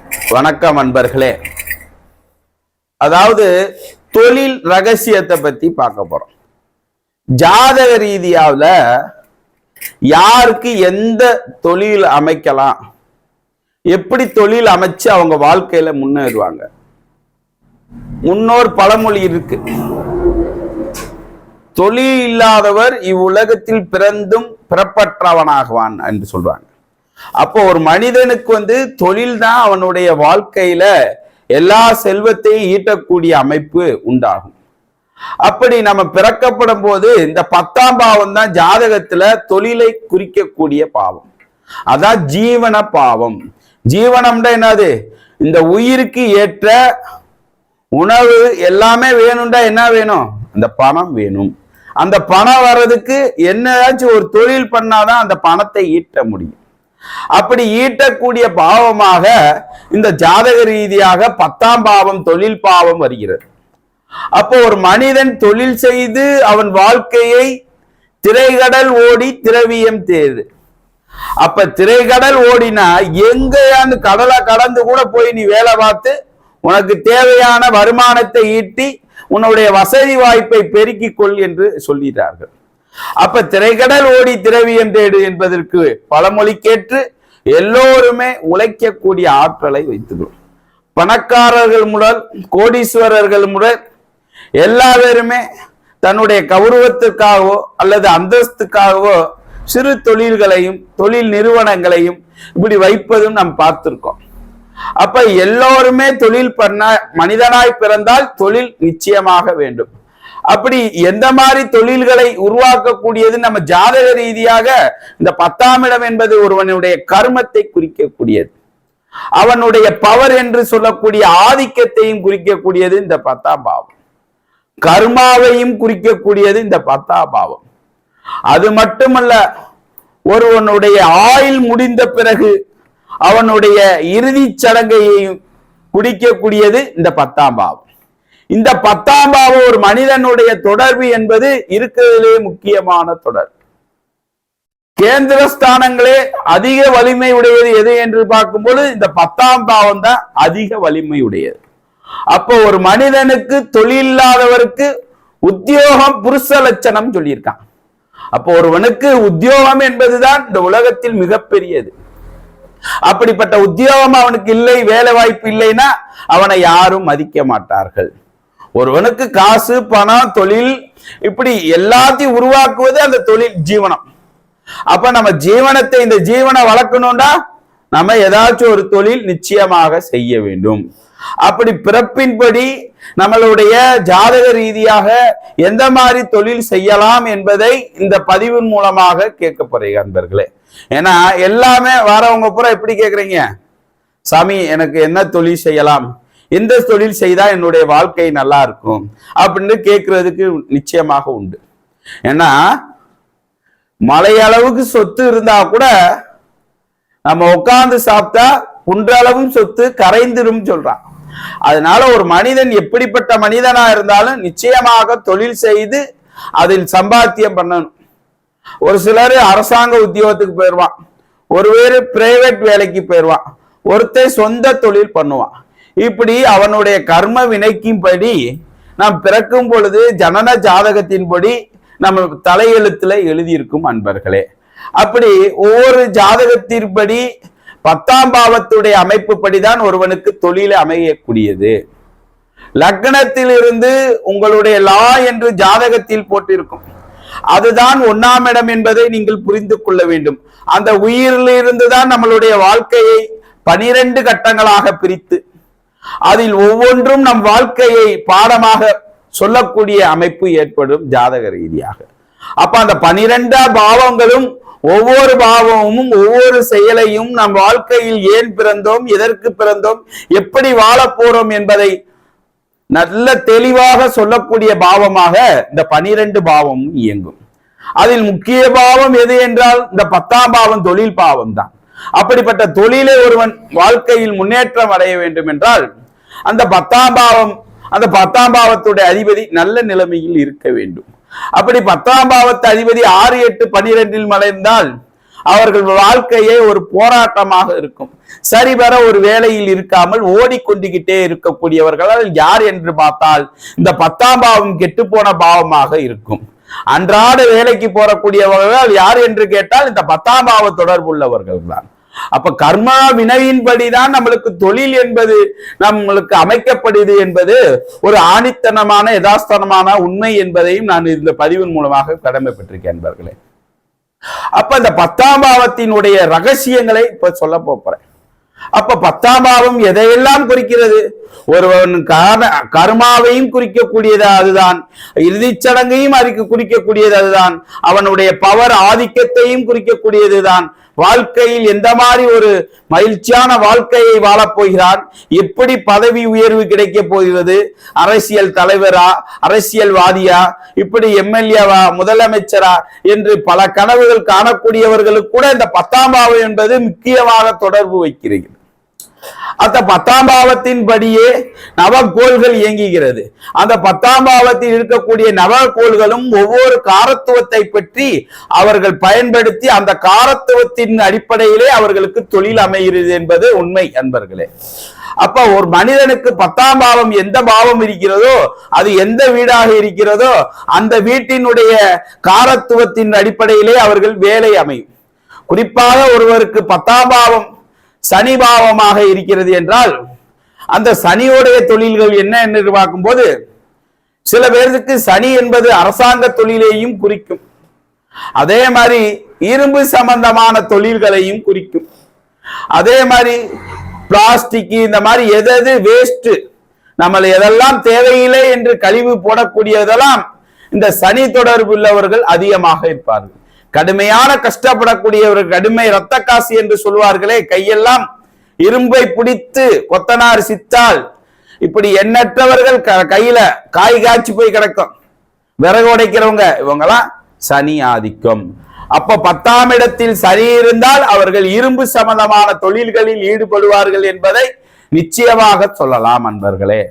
வணக்கம் அன்பர்களே. அதாவது தொழில் ரகசியத்தை பத்தி பார்க்க போறோம். ஜாதக ரீதியாவில் யாருக்கு எந்த தொழில் அமைக்கலாம், எப்படி தொழில் அமைச்சு அவங்க வாழ்க்கையில முன்னேறுவாங்க. முன்னோர் பழமொழி இருக்கு, தொழில் இல்லாதவர் இவ்வுலகத்தில் பிறந்தும் பிறப்பற்றவனாகுவான் என்று சொல்றாங்க. அப்போ ஒரு மனிதனுக்கு தொழில் தான் அவனுடைய வாழ்க்கையில எல்லா செல்வத்தையும் ஈட்டக்கூடிய அமைப்பு உண்டாகும். அப்படி நம்ம பிறக்கப்படும் போது இந்த 10ஆம் பாவம் தான் ஜாதகத்துல தொழிலை குறிக்கக்கூடிய பாவம். அதான் ஜீவன பாவம். ஜீவனம்னா என்னது? இந்த உயிருக்கு ஏற்ற உணவு எல்லாமே வேணும்டா என்ன வேணும்? அந்த பணம் வேணும். அந்த பணம் வர்றதுக்கு என்னதாச்சும் ஒரு தொழில் பண்ணாதான் அந்த பணத்தை ஈட்ட முடியும். அப்படி ஈட்டக்கூடிய பாவமாக இந்த ஜாதக ரீதியாக 10ஆம் பாவம் தொழில் பாவம் வருகிறது. அப்போ ஒரு மனிதன் தொழில் செய்து அவன் வாழ்க்கையை திரைகடல் ஓடி திரவியம் தேடு. அப்ப திரைகடல் ஓடினா எங்கேயாந்து கடலை கடந்து கூட போய் நீ வேலை பார்த்து உனக்கு தேவையான வருமானத்தை ஈட்டி உன்னுடைய வசதி வாய்ப்பை பெருக்கிக் கொள் என்று சொல்கிறார்கள். அப்ப திரைக்கடல் ஓடி திரவியம் தேடு என்பதற்கு பழமொழிக்கேற்று எல்லோருமே உழைக்கக்கூடிய ஆற்றலை வைத்துக்கிறோம். பணக்காரர்கள் முதல் கோடீஸ்வரர்கள் முதல் எல்லா பேருமே தன்னுடைய கௌரவத்திற்காகவோ அல்லது அந்தஸ்துக்காகவோ சிறு தொழில்களையும் தொழில் நிறுவனங்களையும் இப்படி வைப்பதும் நாம் பார்த்திருக்கோம். அப்ப எல்லோருமே தொழில் பண்ண மனிதனாய் பிறந்தால் தொழில் நிச்சயமாக வேண்டும். அப்படி எந்த மாதிரி தொழில்களை உருவாக்கக்கூடியது நம்ம ஜாதக ரீதியாக இந்த 10ஆம் இடம் என்பது ஒருவனுடைய கர்மத்தை குறிக்கக்கூடியது, அவனுடைய பவர் என்று சொல்லக்கூடிய ஆதிக்கத்தையும் குறிக்கக்கூடியது இந்த 10ஆம் பாவம், கர்மாவையும் குறிக்கக்கூடியது இந்த 10ஆம் பாவம். அது மட்டுமல்ல, ஒருவனுடைய ஆயுள் முடிந்த பிறகு அவனுடைய இறுதி சடங்கையையும் குறிக்கக்கூடியது இந்த 10ஆம் பாவம். இந்த 10ஆம் பாவம் ஒரு மனிதனுடைய தொடர்பு என்பது இருக்கிறதுலே முக்கியமான தொடர். கேந்திர ஸ்தானங்களே அதிக வலிமை உடையது எது என்று பார்க்கும்போது இந்த 10ஆம் பாவம் தான் அதிக வலிமை உடையது. அப்போ ஒரு மனிதனுக்கு தொழில் இல்லாதவருக்கு உத்தியோகம் புருஷ லட்சணம் சொல்லியிருக்கான். அப்போ ஒருவனுக்கு உத்தியோகம் என்பதுதான் இந்த உலகத்தில் மிகப்பெரியது. அப்படிப்பட்ட உத்தியோகம் அவனுக்கு இல்லை, வேலை வாய்ப்பு இல்லைன்னா அவனை யாரும் மதிக்க மாட்டார்கள். ஒருவனுக்கு காசு பணம் தொழில் இப்படி எல்லாத்தையும் உருவாக்குவது அந்த தொழில் ஜீவனம். அப்ப நம்ம ஜீவனத்தை இந்த ஜீவனை வளர்க்கணும்னா நம்ம ஏதாச்சும் ஒரு தொழில் நிச்சயமாக செய்ய வேண்டும். அப்படி பிறப்பின்படி நம்மளுடைய ஜாதக ரீதியாக எந்த மாதிரி தொழில் செய்யலாம் என்பதை இந்த பதிவின் மூலமாக கேட்க போறீங்க அன்பர்களே. ஏன்னா எல்லாமே வரவங்க பூரா எப்படி கேட்குறீங்க, சாமி எனக்கு என்ன தொழில் செய்யலாம், எந்த தொழில் செய்தா என்னுடைய வாழ்க்கை நல்லா இருக்கும் அப்படின்னு கேட்கறதுக்கு நிச்சயமாக உண்டு. ஏன்னா மலையளவுக்கு சொத்து இருந்தா கூட நம்ம உட்கார்ந்து சாப்பிட்டா குன்றளவும் சொத்து கரைந்திரும் சொல்றான். அதனால ஒரு மனிதன் எப்படிப்பட்ட மனிதனா இருந்தாலும் நிச்சயமாக தொழில் செய்து அதில் சம்பாத்தியம் பண்ணணும். ஒரு சிலர் அரசாங்க உத்தியோகத்துக்கு போயிடுவான், ஒருவேறு பிரைவேட் வேலைக்கு போயிடுவான், ஒருத்தர் சொந்த தொழில் பண்ணுவான். இப்படி அவனுடைய கர்ம வினைக்கும்படி நாம் பிறக்கும் பொழுது ஜனன ஜாதகத்தின்படி நம்ம தலையெழுத்துல எழுதியிருக்கும் அன்பர்களே. அப்படி ஒவ்வொரு ஜாதகத்தின்படி 10ஆம் பாவத்துடைய அமைப்பு படிதான் ஒருவனுக்கு தொழிலை அமையக்கூடியது. லக்னத்தில் இருந்து உங்களுடைய லா என்று ஜாதகத்தில் போட்டிருக்கும், அதுதான் 1ஆம் இடம் என்பதை நீங்கள் புரிந்து கொள்ள வேண்டும். அந்த உயிரிலிருந்து தான் நம்மளுடைய வாழ்க்கையை 12 கட்டங்களாக பிரித்து அதில் ஒவ்வொன்றும் நம் வாழ்க்கையை பாடமாக சொல்லக்கூடிய அமைப்பு ஏற்படும் ஜாதக ரீதியாக. அப்ப அந்த 12 பாவங்களும் ஒவ்வொரு பாவமும் ஒவ்வொரு செயலையும் நம் வாழ்க்கையில் ஏன் பிறந்தோம், எதற்கு பிறந்தோம், எப்படி வாழ போறோம் என்பதை நல்ல தெளிவாக சொல்லக்கூடிய பாவமாக இந்த 12 பாவமும் இயங்கும். அதில் முக்கிய பாவம் எது என்றால் இந்த 10ஆம் பாவம் தொழில் பாவம் தான். அப்படிப்பட்ட தொழிலை ஒருவன் வாழ்க்கையில் முன்னேற்றம் அடைய வேண்டும் என்றால் அந்த 10ஆம் பாவம், அந்த 10ஆம் பாவத்துடைய அதிபதி நல்ல நிலைமையில் இருக்க வேண்டும். அப்படி 10ஆம் பாவத்து அதிபதி 6, 8, 12 மறைந்தால் அவர்கள் வாழ்க்கையே ஒரு போராட்டமாக இருக்கும். சரிவர ஒரு வேலையில் இருக்காமல் ஓடிக்கொண்டுகிட்டே இருக்கக்கூடியவர்களால் யார் என்று பார்த்தால் இந்த 10ஆம் பாவம் கெட்டு போன பாவமாக இருக்கும். அன்றாட வேலைக்கு போறக்கூடியவர்கள் யார் என்று கேட்டால் இந்த 10ஆம் பாவ தொடர்பு உள்ளவர்கள் தான். அப்ப கர்மா வினையின்படிதான் நம்மளுக்கு தொழில் என்பது நம்மளுக்கு அமைக்கப்படுது என்பது ஒரு ஆணித்தனமான யதாஸ்தனமான உண்மை என்பதையும் நான் இந்த பதிவின் மூலமாக கடமைப்பட்டிருக்கேன் என்பர்களே. அப்ப இந்த 10ஆம் பாவத்தினுடைய ரகசியங்களை இப்ப சொல்ல போறேன். அப்ப 10ஆம் பாவம் எதையெல்லாம் குறிக்கிறது? ஒருவன் கர்மாவையும் குறிக்கக்கூடியது அதுதான், இறுதிச் சடங்கையும் குறிக்கக்கூடியது அதுதான், அவனுடைய பவர் ஆதிக்கத்தையும் குறிக்கக்கூடியதுதான், வாழ்க்கையில் எந்த மாதிரி ஒரு மகிழ்ச்சியான வாழ்க்கையை வாழப் போகிறான், எப்படி பதவி உயர்வு கிடைக்க போகிறது, அரசியல் தலைவரா, அரசியல்வாதியா, இப்படி எம்எல்ஏவா, முதலமைச்சரா என்று பல கனவுகள் காணக்கூடியவர்களுக்கு கூட இந்த 10ஆம் பாவம் என்பது முக்கியமாக தொடர்பு வைக்கிறது. அந்த 10ஆம் பாவத்தின் படியே நவகோள்கள் இயங்குகிறது. அந்த 10ஆம் பாவத்தில் இருக்கக்கூடிய நவகோள்களும் ஒவ்வொரு காரத்துவத்தை பற்றி அவர்கள் பயன்படுத்தி அந்த காரத்துவத்தின் அடிப்படையிலே அவர்களுக்கு தொழில் அமைகிறது என்பது உண்மை அன்பர்களே. அப்ப ஒரு மனிதனுக்கு 10ஆம் பாவம் எந்த பாவம் இருக்கிறதோ, அது எந்த வீடாக இருக்கிறதோ அந்த வீட்டினுடைய காரத்துவத்தின் அடிப்படையிலே அவர்கள் வேலை அமையும். குறிப்பாக ஒருவருக்கு 10ஆம் பாவம் சனி பாவமாக இருக்கிறது என்றால் அந்த சனியோடைய தொழில்கள் என்ன என்று பார்க்கும்போது சில பேருக்கு சனி என்பது அரசாங்க தொழிலையும் குறிக்கும், அதே மாதிரி இரும்பு சம்பந்தமான தொழில்களையும் குறிக்கும், அதே மாதிரி பிளாஸ்டிக் இந்த மாதிரி எது வேஸ்ட் நம்மள எதெல்லாம் தேவையில்லை என்று கழிவு போடக்கூடியதெல்லாம் இந்த சனி தொடர்பு உள்ளவர்கள் அதிகமாக இருப்பார்கள். கடுமையான கஷ்டப்படக்கூடியவர்கள், கடுமை இரத்த காசி என்று சொல்வார்களே, கையெல்லாம் இரும்பை பிடித்து கொத்தனார் சித்தால் இப்படி எண்ணற்றவர்கள் கையில காய் காய்ச்சி போய் கிடக்கும், விறகு உடைக்கிறவங்க, இவங்கெல்லாம் சனி ஆதிக்கம். அப்ப 10ஆம் இடத்தில் சனி இருந்தால் அவர்கள் இரும்பு சம்பந்தமான தொழில்களில் ஈடுபடுவார்கள் என்பதை நிச்சயமாக சொல்லலாம் அன்பர்களே.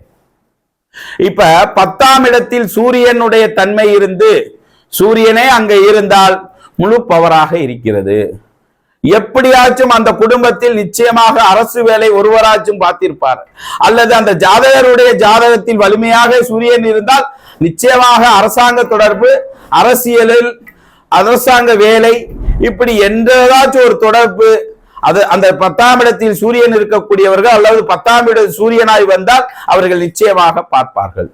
இப்ப 10ஆம் இடத்தில் சூரியனுடைய தன்மை இருந்து சூரியனே அங்க இருந்தால் முழு பவராக இருக்கிறது. எப்படியாச்சும் அந்த குடும்பத்தில் நிச்சயமாக அரசு வேலை ஒருவராச்சும் பார்த்திருப்பார், அல்லது அந்த ஜாதகருடைய ஜாதகத்தில் வலிமையாக சூரியன் இருந்தால் நிச்சயமாக அரசாங்க தொடர்பு, அரசியலில் அரசாங்க வேலை, இப்படி என்றதாச்சும் ஒரு தொடர்பு அது அந்த 10ஆம் இடத்தில் சூரியன் இருக்கக்கூடியவர்கள் அல்லது 10ஆம் இட சூரியனாய் வந்தால் அவர்கள் நிச்சயமாக பார்ப்பார்கள்.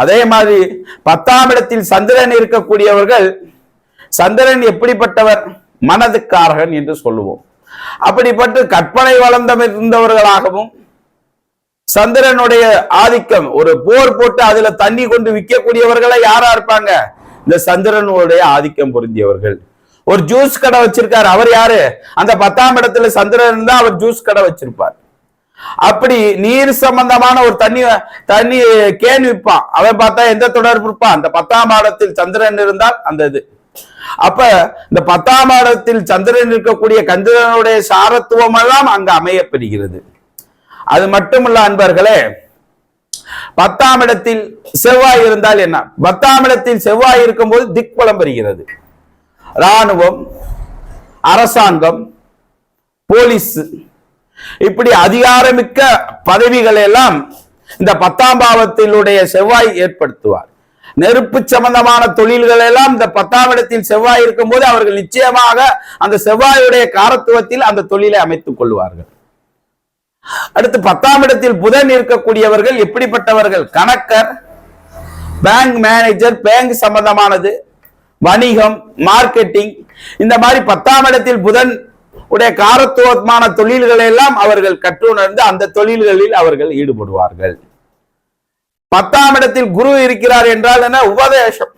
அதே மாதிரி 10ஆம் இடத்தில் சந்திரன் இருக்கக்கூடியவர்கள், சந்திரன் எப்படிப்பட்டவர்? மனதுக்காரகன் என்று சொல்லுவோம். அப்படிப்பட்டு கற்பனை வளர்ந்தவர்களாகவும் சந்திரனுடைய ஆதிக்கம், ஒரு போர் போட்டு அதுல தண்ணி கொண்டு விற்கக்கூடியவர்களை யாரா இருப்பாங்க? இந்த சந்திரனுடைய ஆதிக்கம் பொருந்தியவர்கள். ஒரு ஜூஸ் கடை வச்சிருக்காரு, அவர் யாரு? அந்த 10ஆம் இடத்துல சந்திரன் இருந்தா அவர் ஜூஸ் கடை வச்சிருப்பார். அப்படி நீர் சம்பந்தமான ஒரு தண்ணி கேன் விற்பான், அவன் பார்த்தா எந்த தொடர்பு இருப்பான்? அந்த 10ஆம் இடத்தில் சந்திரன் இருந்தால் அந்த இது. அப்ப இந்த 10ஆம் இடத்தில் சந்திரன் இருக்கக்கூடிய சந்திரனுடைய சாரத்துவம் எல்லாம் அங்க அமையப்பெறுகிறது. அது மட்டுமல்ல அன்பர்களே, 10ஆம் இடத்தில் செவ்வாய் இருந்தால் என்ன? 10ஆம் இடத்தில் செவ்வாய் இருக்கும்போது திக்பலம் பெறுகிறது. இராணுவம், அரசாங்கம், போலீஸ், இப்படி அதிகாரமிக்க பதவிகள் எல்லாம் இந்த 10ஆம் பாவத்தினுடைய செவ்வாய் ஏற்படுத்துவார். நெருப்பு சம்பந்தமான தொழில்கள் எல்லாம் இந்த 10ஆம் இடத்தில் செவ்வாய் இருக்கும் போது அவர்கள் நிச்சயமாக அந்த செவ்வாயுடைய காரத்துவத்தில் அந்த தொழிலை அமைத்துக் கொள்வார்கள். அடுத்து 10ஆம் இடத்தில் புதன் இருக்கக்கூடியவர்கள் எப்படிப்பட்டவர்கள்? கணக்கர், பேங்க் மேனேஜர், பேங்க் சம்பந்தமானது, வணிகம், மார்க்கெட்டிங், இந்த மாதிரி 10ஆம் இடத்தில் புதன் உடைய காரத்துவமான தொழில்களை எல்லாம் அவர்கள் கற்றுணர்ந்து அந்த தொழில்களில் அவர்கள் ஈடுபடுவார்கள். 10ஆம் இடத்தில் குரு இருக்கிறார் என்றால் என்ன? உபதேசம்,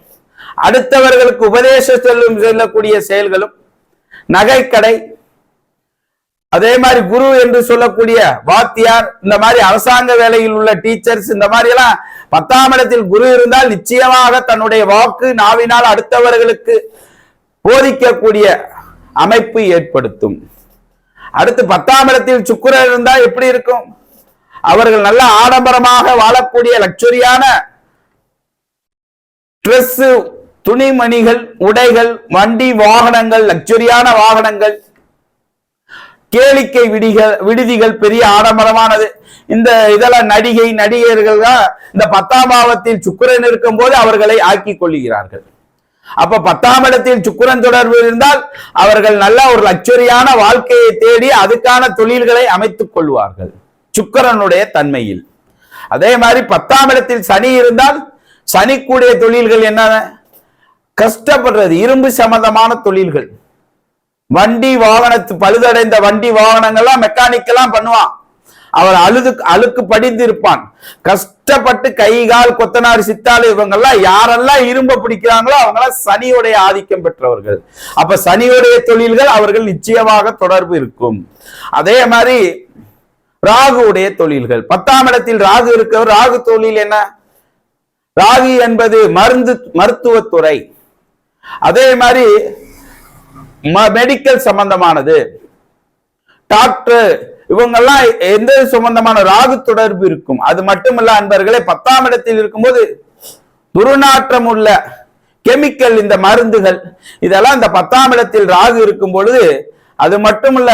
அடுத்தவர்களுக்கு உபதேசம் செல்லக்கூடிய செயல்களும், நகைக்கடை, அதே மாதிரி குரு என்று சொல்லக்கூடிய வாத்தியார், இந்த மாதிரி அரசாங்க வேலையில் உள்ள டீச்சர்ஸ், இந்த மாதிரி எல்லாம் 10ஆம் இடத்தில் குரு இருந்தால் நிச்சயமாக தன்னுடைய வாக்கு நாவினால் அடுத்தவர்களுக்கு போதிக்கக்கூடிய அமைப்பு ஏற்படுத்தும். அடுத்து 10ஆம் இடத்தில் சுக்கிரன் இருந்தால் எப்படி இருக்கும்? அவர்கள் நல்ல ஆடம்பரமாக வாழக்கூடிய லக்ஸரியான ட்ரெஸ் துணிமணிகள், உடைகள், வண்டி, வாகனங்கள், லக்ஸரியான வாகனங்கள், கேளிக்கை விடுதிகள் பெரிய ஆடம்பரமானது. இந்த இதெல்லாம் நடிகர்கள் தான் இந்த 10ஆம் பாவத்தில் சுக்கிரன் இருக்கும் போது அவர்களை ஆக்கிக் கொள்ளுகிறார்கள். அப்ப 10ஆம் இடத்தில் சுக்கிரன் தொடர்பு இருந்தால் அவர்கள் நல்ல ஒரு லக்ஸரியான வாழ்க்கையை தேடி அதுக்கான தொழில்களை அமைத்துக் கொள்வார்கள் சுக்கிரனுடைய தன்மையில். அதே மாதிரி 10ஆம் இடத்தில் சனி இருந்தால் சனிக்குடைய தொழில்கள் என்ன? கஷ்டப்படுறது, இரும்பு சம்பந்தமான தொழில்கள், வண்டி வாகனத்து பழுதடைந்த வண்டி வாகனங்கள்லாம் மெக்கானிக்கெல்லாம் பண்ணுவான். அவர் அழுக்கு படிந்து இருப்பான். கஷ்டப்பட்டு கை கால் கொத்தனார் சித்தாள் இவங்கெல்லாம் யாரெல்லாம் இரும்ப பிடிக்கிறாங்களோ அவங்கெல்லாம் சனியுடைய ஆதிக்கம் பெற்றவர்கள். அப்ப சனியுடைய தொழில்கள் அவர்கள் நிச்சயமாக தொடர்பு இருக்கும். அதே மாதிரி ராகுடைய தொழில்கள், 10ஆம் இடத்தில் ராகு இருக்கவர். ராகு தொழில் என்ன? ராகு என்பது மருத்துவத்துறை, அதே மாதிரி மெடிக்கல் சம்பந்தமானது, டாக்டர், இவங்கெல்லாம் எந்த சம்பந்தமான ராகு தொடர்பு இருக்கும். அது மட்டுமல்ல அன்பர்களே, 10ஆம் இடத்தில் இருக்கும்போது துர்நாற்றம் உள்ள கெமிக்கல், இந்த மருந்துகள் இதெல்லாம் இந்த 10ஆம் இடத்தில் ராகு இருக்கும் பொழுது, அது மட்டுமல்ல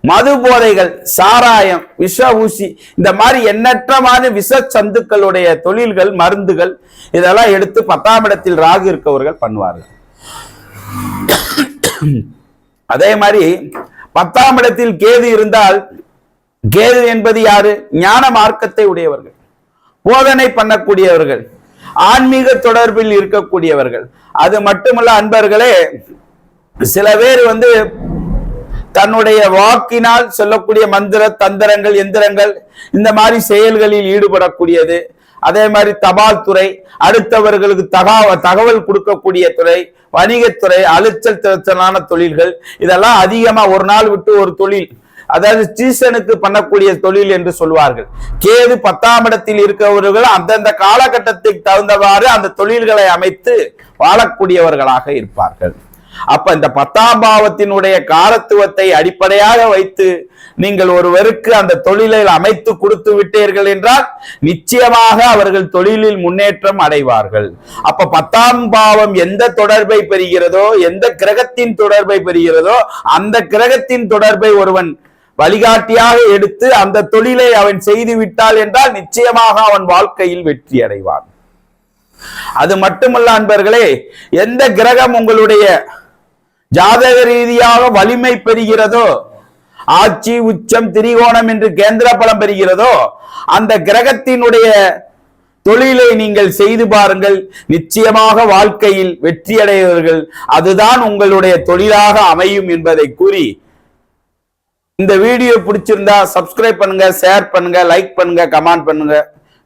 மது போதைகள், சாராயம், விஷ ஊசி, இந்த மாதிரி எண்ணற்றமான விஷ சந்துக்களுடைய தொழில்கள், மருந்துகள் இதெல்லாம் எடுத்து 10ஆம் இடத்தில் ராகு இருக்கவர்கள் பண்ணுவார்கள். அதே மாதிரி 10ஆம் இடத்தில் கேது இருந்தால், கேது என்பது யாரு? ஞான மார்க்கத்தை உடையவர்கள், போதனை பண்ணக்கூடியவர்கள், ஆன்மீக தொடர்பில் இருக்கக்கூடியவர்கள். அது மட்டுமல்ல அன்பர்களே, சில பேர் தன்னுடைய வாக்கினால் சொல்லக்கூடிய மந்திர தந்திரங்கள், எந்திரங்கள், இந்த மாதிரி செயல்களில் ஈடுபடக்கூடியது. அதே மாதிரி தபால் துறை, அடுத்தவர்களுக்கு தகவல் கொடுக்கக்கூடிய துறை, வணிகத்துறை, அலைச்சல் திருத்தலான தொழில்கள், இதெல்லாம் அதிகமா ஒரு நாள் விட்டு ஒரு தொழில், அதாவது சீசனுக்கு பண்ணக்கூடிய தொழில் என்று சொல்வார்கள். கேது 10ஆம் இடத்தில் இருக்கவர்கள் அந்தந்த காலகட்டத்துக்கு தகுந்தவாறு அந்த தொழில்களை அமைத்து வாழக்கூடியவர்களாக இருப்பார்கள். அப்ப இந்த 10ஆம் பாவத்தினுடைய காரத்துவத்தை அடிப்படையாக வைத்து நீங்கள் ஒருவருக்கு அந்த தொழிலை அமைத்து கொடுத்து விட்டீர்கள் என்றால் நிச்சயமாக அவர்கள் தொழிலில் முன்னேற்றம் அடைவார்கள். அப்ப 10ஆம் பாவம் எந்த தொடர்பை பெறுகிறதோ, எந்த கிரகத்தின் தொடர்பை பெறுகிறதோ, அந்த கிரகத்தின் தொடர்பை ஒருவன் வழிகாட்டியாக எடுத்து அந்த தொழிலை அவன் செய்து விட்டால் என்றால் நிச்சயமாக அவன் வாழ்க்கையில் வெற்றி அடைவான். அது மட்டுமல்ல அன்பர்களே, எந்த கிரகம் உங்களுடைய ஜாதக ரீதியாக வலிமை பெறுகிறதோ, ஆட்சி, உச்சம், திரிகோணம் என்று கேந்திர பலம் பெறுகிறதோ, அந்த கிரகத்தினுடைய தொழிலை நீங்கள் செய்து பாருங்கள், நிச்சயமாக வாழ்க்கையில் வெற்றி அடைவீர்கள். அதுதான் உங்களுடைய தொழிலாக அமையும் என்பதை கூறி, இந்த வீடியோ பிடிச்சிருந்தா சப்ஸ்கிரைப் பண்ணுங்க, ஷேர் பண்ணுங்க, லைக் பண்ணுங்க, கமெண்ட் பண்ணுங்க.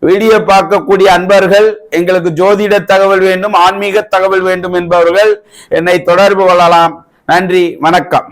வீடியோ பார்க்கக்கூடிய அன்பர்கள், எங்களுக்கு ஜோதிட தகவல் வேண்டும், ஆன்மீக தகவல் வேண்டும் என்பவர்கள் என்னை தொடர்பு கொள்ளலாம். நன்றி, வணக்கம்.